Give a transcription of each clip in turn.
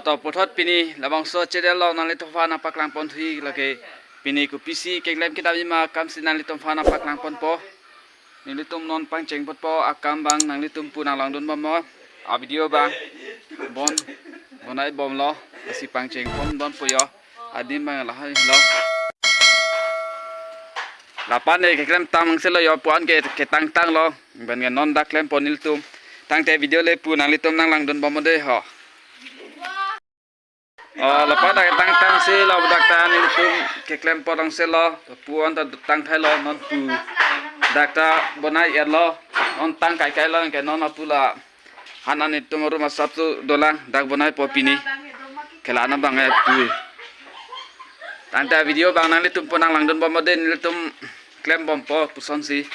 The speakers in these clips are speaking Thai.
ต่อปทศปีนี้ระวังโซเจเดลเรานั่นเลยตัวฟ้านับปากลางปนทุยละเกปีนี้กูพีซีเก่งเล่มคิดได้มากำสินันเลยตัวฟ้านับปากลางปนปอนี่เลยตุ้มนอนปังเจงปนปออากำบางนั่งเลยตุ้มปูนังหลังโดนบ่มอเอาวิดีโอบางบอนไอ้บอมล้อสิปังเจงพมบอนปุยอดีมบางละให้ล้อลาปันเนี่ยเกลมตังเสร็จแล้วยอปวนเกตั้งล้อเป็นเงินนอนดักเล่มปนนิลตุ้มตั้งแต่วิดีโอเลยปูนังเลยตุ้มนั่งหลังโดนบ่มอได้ห่อlepas dah tang selo dak tan itu keklem potong selo puan ta tang thai lo non pu dak ta bonai ya lo non tang kai lo ke non apula hanan itu moru masatu dolang dak bonai popini kelana bang ya pu tanta video bang nang itu ponang lang don bomoden itu klem bompo puson si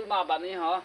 ma bạn ấy hả?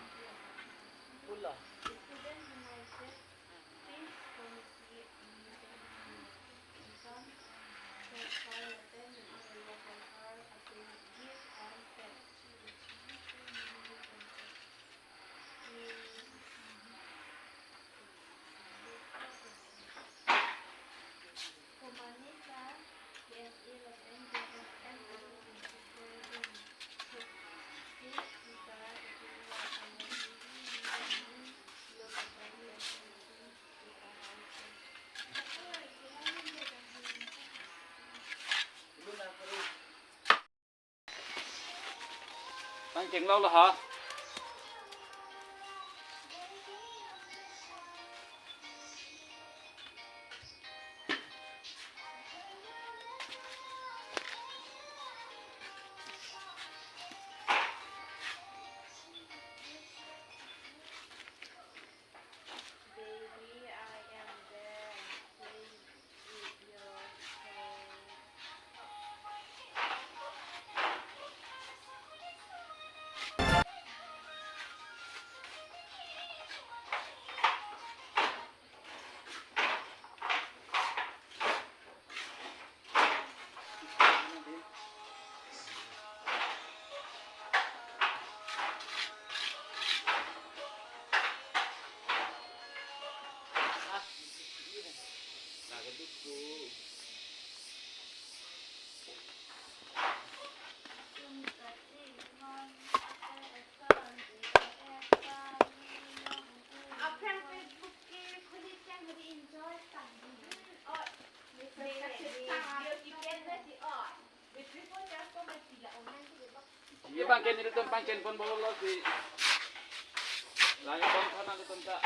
Tăng chừng lâu là hả? Iya bang, kini itu pangcen pun boleh sih. Lain pun pernah ketemu tak?